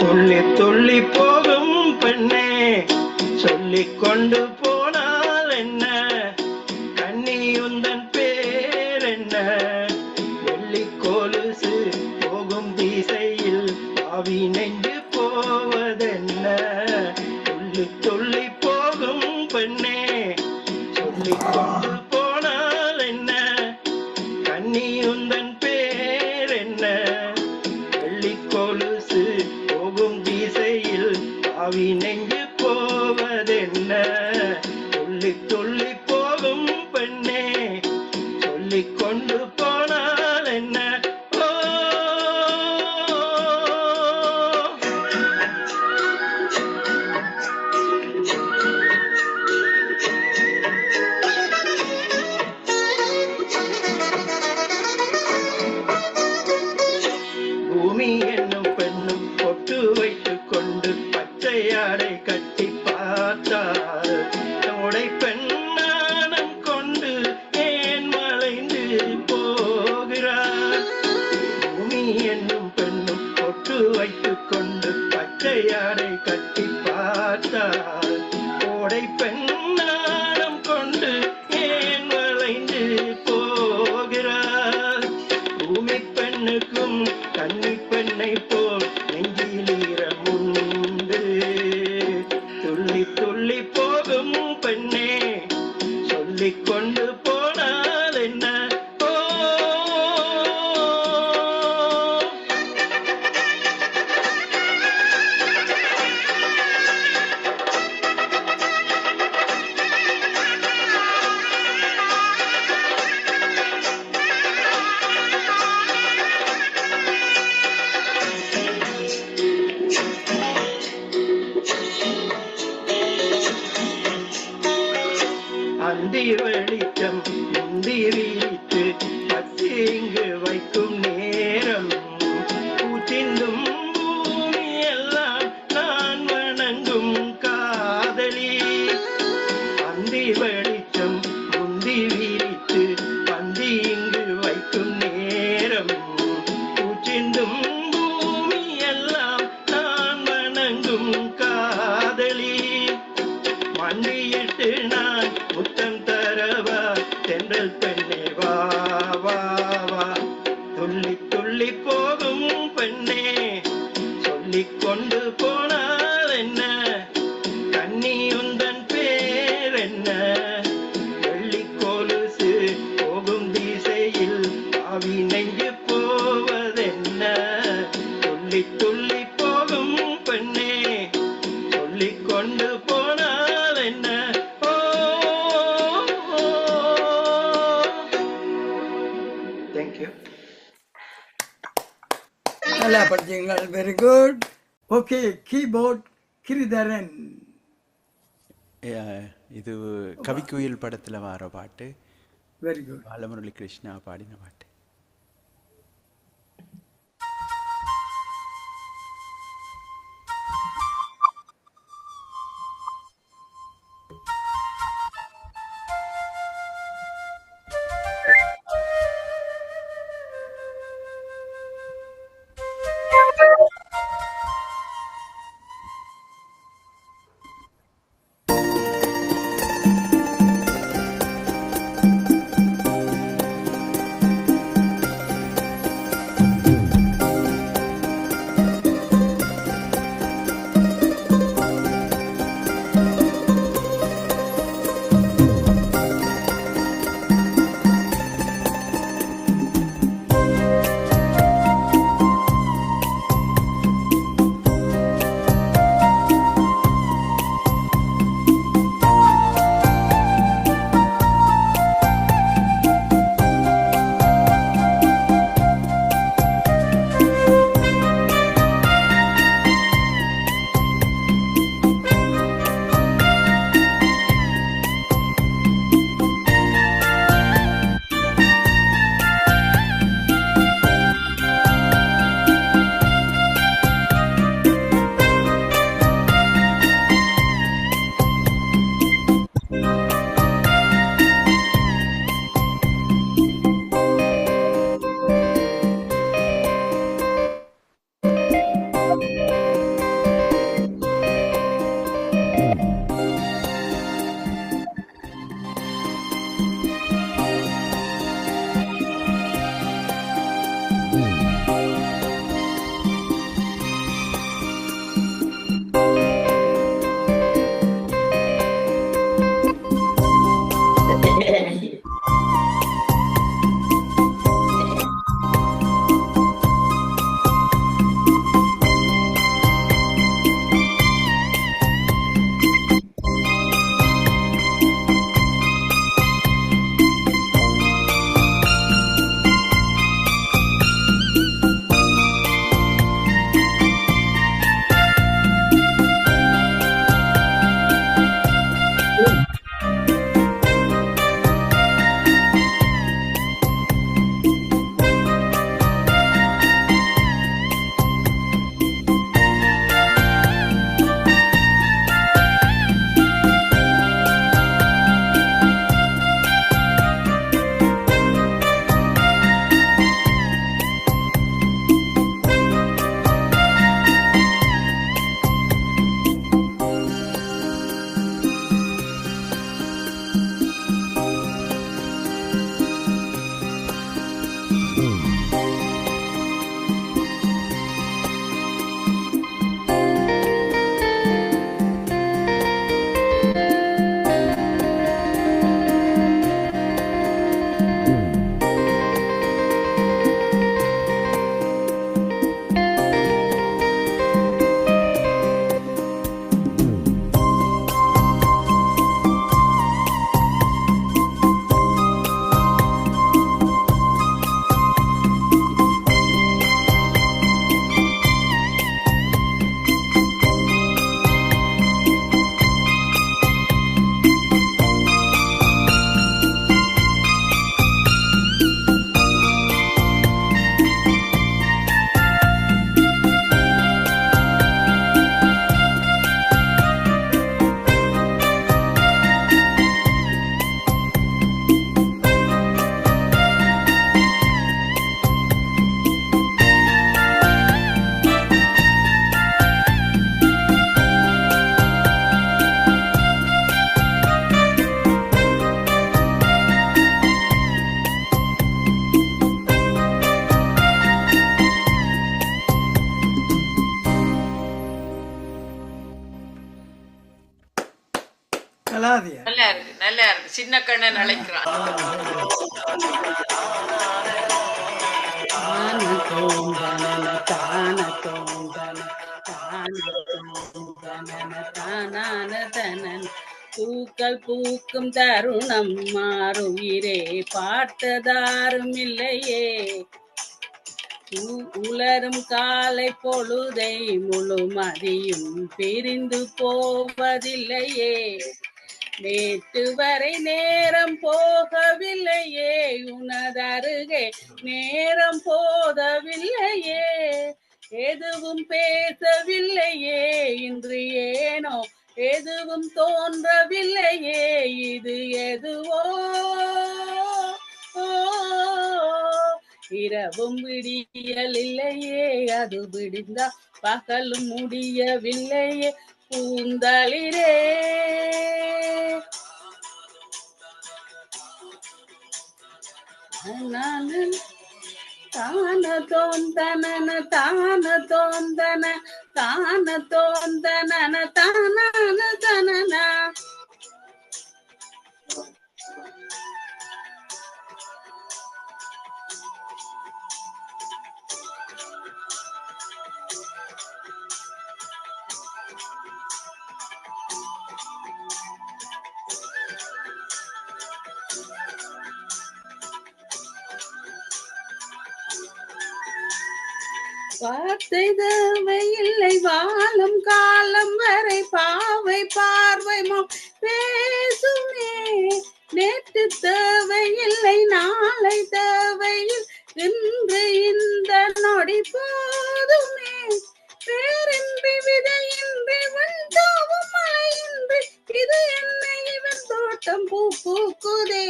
துள்ளி துள்ளி போகும் பெண்ணே சொல்லிக் கொண்டு போனால் என்ன, கண்ணியுந்தன் பேர் என்ன, வெள்ளி கொலுசு போகும் திசையில் ஆவி நெஞ்சு போவதென்ன. துள்ளி துள்ளி போகும் பெண்ணே சொல்லிக் கொண்டு போனால் என்ன, கண்ணியுந்தன் பேர் என்ன, வெள்ளி கொலுசு போகும் திசையில் ஆவி நெஞ்சு போவதென்ன. துள்ளி துள்ளி போகும் பெண்ணே சொல்லிக் கொண்டு போனால் என்ன. ஓ பூமி என்னும் பெண்ணும் பொட்டு வைத்துக் கொண்டு பச்சை ஆடை கட்டி பார்த்தார், உடை பெண்ணானம் கொண்டு ஏன் மலைந்து போகிறார். பூமி என்னும் பெண்ணும் பொட்டு வைத்துக் கொண்டு பச்சை ஆடை கட்டி பார்த்தார், உடை பெண்ணானம் கொண்டு ஏன் மலைந்து போகிறார். பூமி பெண்ணுக்கும் கன்னி பெண்ணை போல் நெஞ்சில் ஈரமுண்டு. துள்ளி துள்ளி போகும் பெண்ணே சொல்லிக் கொண்டு போனால் என்ன. ஓ அந்தி வெளிச்சம் முந்தி விரித்து பத்தி இங்கு வைக்கும் நேரம், பூச்சிந்தும் பூமி எல்லாம் நான் வணங்கும் காதலி. அந்தி வெளிச்சம் முந்தி விரித்து பந்தி இங்கு வைக்கும் நேரம், பூச்சிந்தும் பூமி எல்லாம் நான் வணங்கும் காதலி. மண்டியிட்டு நான் முத்தம் தரவா தென்றல் பெண்ணே வா வா வா. துள்ளி துள்ளி போகும் பெண்ணே சொல்லிக் கொண்டு போனால் என்ன, கண்ணியுந்தன் பேர் என்ன, வெள்ளி கொலுசு போகும் திசையில் ஆவி நெஞ்சு போவதென்ன. துள்ளி துள்ளி போகும் பெண்ணே சொல்லிக் கொண்டு போனால் என்ன. ஓ தேங்க்யூ. நல்லா படிச்சீங்க, very good. Okay, keyboard Giridharan. இது கவிக்குயில் படத்தில் வர பாட்டு, வெரி குட். பாலமுரளி கிருஷ்ணா பாடின பாட்டு. கலாதியா நல்லா இருக்கு நல்லா இருக்கு. சின்ன கண்ணன் அழைக்கிறான். பூக்கள் பூக்கும் தருணம் மாறுயிரே பார்த்ததாரும் இல்லையே. உலரும் காலை பொழுதை முழுமதியும் பிரிந்து போவதில்லையே. நேற்று வரை நேரம் போகவில்லையே, உனதருகே நேரம் போதவில்லையே. எதுவும் பேசவில்லையே, இன்று ஏனோ எதுவும் தோன்றவில்லையே. இது எதுவோ இரவும் விடியல் இல்லையே, அது விடிந்தா பகலும் முடியவில்லையே. பூந்தளிரே தான தோந்தன தான தோந்தன தான தோந்தன தான தனனா. வார்த்தை தேவை இல்லை வாழும் காலம் வரை, பாவை பார்வை பேசுமே. நேற்று தேவை இல்லை நாளை தேவையில், இன்று இந்த நொடி போதுமே. பேரின்றி விதையின்றி வந்தாவும் மழையின்றி, இது என்னை இவன் தோட்டம் பூ பூக்குதே.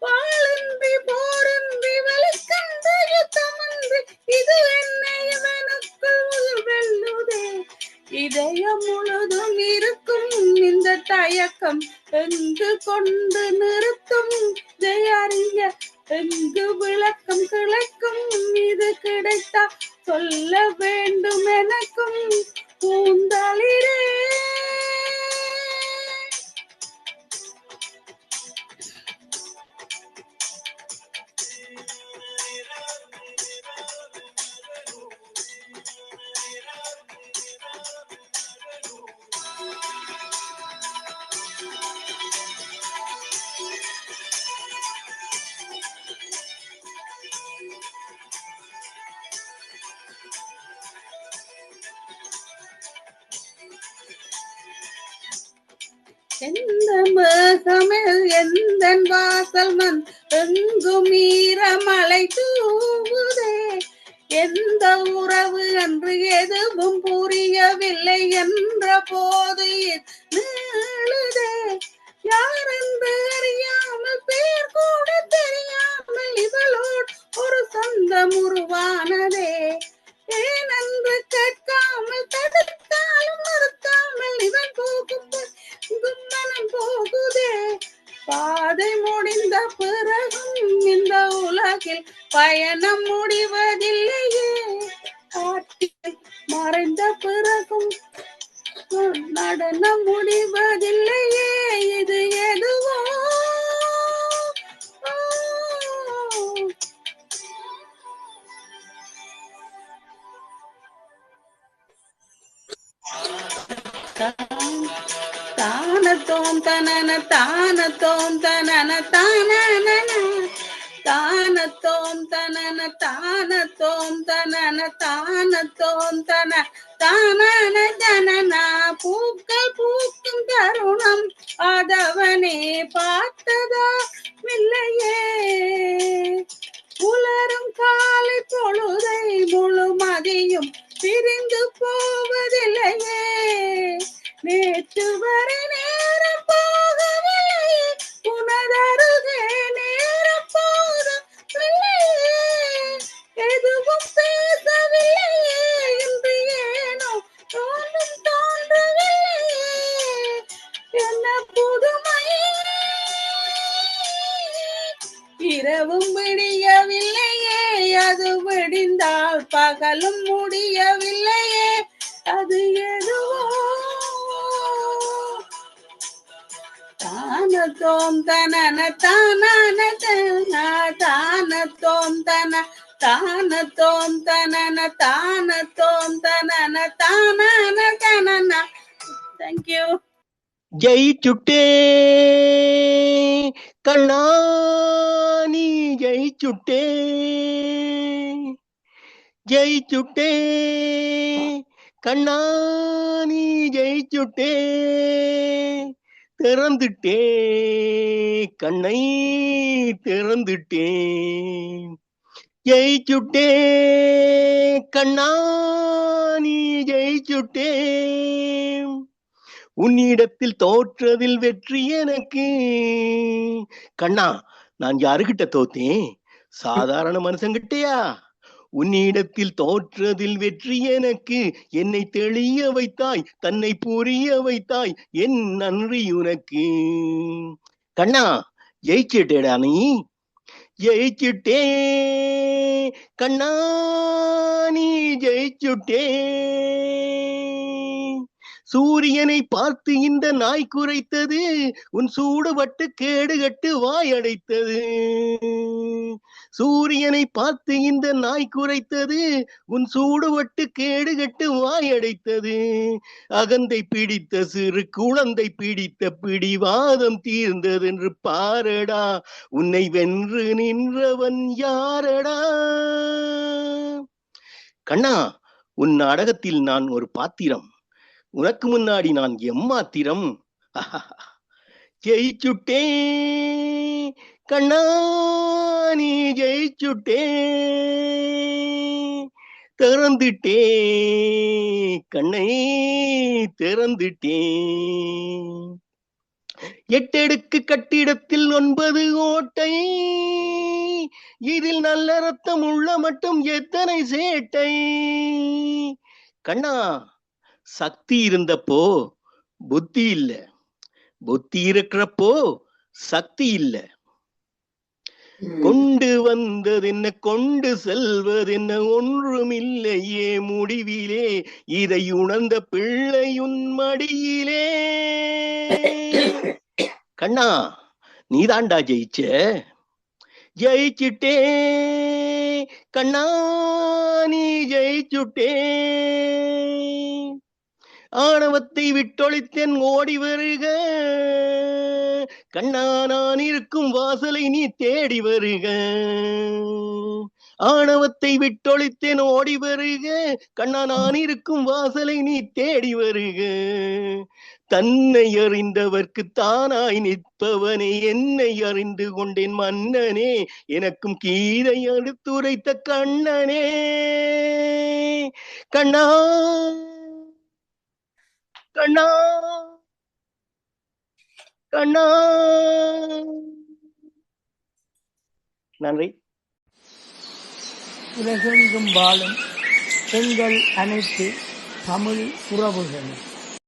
வாழின்றி போரின்றி வலிக்கந்த யுத்தமன்றி, இது என்னை இவனுக்குள் வெல்லுதே. இதயம் முழுதும் இருக்கும் இந்த தயக்கம் எங்கு கொண்டு நிறுத்தும் ஜெயறிய எங்கு விளக்கம் கிளக்கும். இது கிடைத்தா சொல்ல வேண்டும் எனக்கும் பூந்தளிரே. எந்த மேகமில் எந்த வாசல் மண் எங்கும் ஈரமலை தூவுதே. எந்த உறவு என்று எதுவும் புரியவில்லை என்ற போது நீளுதே. யார் என்று அறியாமல் பேர் கூட தெரியாமல் இவளோடு ஒரு சொந்தம் உருவானதே. ஏனென்று கேட்காமல் தடுத்தாலும் நிறுத்தாமல் இவன் போகும் மனம் போகுதே. பாதை முடிந்த பிறகும் இந்த உலகில் பயணம் முடிவதில்லையே. காட்டில் மறைந்த பிறகும் நடனம் முடிவதில்லையே. இது எதுவோ தானத்தோம் தனன தானத்தோம் தனன தானன தானத்தோம் தனன தானத்தோம் தனன தானத்தோம் தன தானன ஜனனா. பூக்கள் பூக்கும் தருணம் ஆதவனே பார்த்ததா இல்லையே. உலரும் காலை பொழுதை முழுமதியும் பிரிந்து போவதில்லையே. நேற்று வரை நேரம் போகவில்லையே, உனதருகே நேரம் போதவில்லையே. எதுவும் பேசவில்லையே, இன்று ஏனோ தோன்றும் தோன்றவில்லையே. என்ன புதுமை இரவும் விடியவில்லையே, அது விடிந்தால் பகலும் முடியவில்லையே. அது எதுவோ தோம் தனன தானன தான தோம் தன தான தோம் தனன தான தோம் தனன தானன தனன. தேங்க்யூ. ஜெயிச்சுட்டே கண்ணா நீ ஜெயிச்சுட்டே ஜெயிச்சுட்டே கண்ணா நீ ஜெயிச்சுட்டே திறந்துட்டே கண்ணை திறந்துட்டே ஜெயிச்சுட்டே கண்ணா நீ ஜெயிச்சுட்டே உன்னிடத்தில் தோற்றதில் வெற்றி எனக்கு. கண்ணா நான் யாருகிட்ட தோத்தேன்? சாதாரண மனுஷங்கிட்டயா? உன்னிடத்தில் தோற்றதில் வெற்றி எனக்கு. என்னை தெளிய வைத்தாய், தன்னை புரிய வைத்தாய், என் நன்றி உனக்கு. கண்ணா ஜெயிச்சிட்டேடா நீ, ஜெயிச்சுட்டே கண்ணா நீ ஜெயிச்சுட்டே. சூரியனை பார்த்து இந்த நாய் குறைத்தது, உன் சூடுபட்டு கேடுகட்டு வாயடைத்தது. சூரியனை பார்த்து இந்த நாய் குறைத்தது, உன் சூடுபட்டு கேடுகட்டு வாயடைத்தது. அகந்தை பிடித்த சிறு குழந்தை பிடித்த பிடிவாதம் தீர்ந்ததென்று பாரடா, உன்னை வென்று நின்றவன் யாரடா. கண்ணா உன் நாடகத்தில் நான் ஒரு பாத்திரம், உனக்கு முன்னாடி நான் எம்மாத்திரம். ஜெயிச்சுட்டே கண்ணா நீ ஜெயிச்சுட்டே திறந்துட்டே கண்ணை திறந்துட்டே. 8 அடுக்கு கட்டிடத்தில் 9 ஓட்டை, இதில் நல்ல ரத்தம் உள்ள மட்டும் எத்தனை சேட்டை. கண்ணா சக்தி இருந்தப்போ புத்தி இல்ல, புத்தி இருக்கிறப்போ சக்தி இல்ல. கொண்டு வந்தது என்ன கொண்டு செல்வது என்ன ஒன்றும் இல்லையே முடிவிலே, இதை உணர்ந்த பிள்ளையுன் மடியிலே. கண்ணா நீதாண்டா ஜெயிச்ச, ஜெயிச்சுட்டே கண்ணா நீ ஜெயிச்சுட்டே. ஆணவத்தை விட்டொழித்தேன் ஓடி வருக, கண்ணா நான் இருக்கும் வாசலை நீ தேடி வருக. ஆணவத்தை விட்டொழித்தேன் ஓடி வருக, கண்ணா நான் இருக்கும் வாசலை நீ தேடி வருக. தன்னை அறிந்தவர்க்கு தானாய் நிற்பவனே, என்னை அறிந்து கொண்டேன் மன்னனே, எனக்கும் கீதை அடுத்துரைத்த கண்ணனே. கண்ணா கண்ணா கண்ணா. நன்றி. உலகெங்கும் வாழும் எங்கள் அனைத்து தமிழ் உறவுகளும்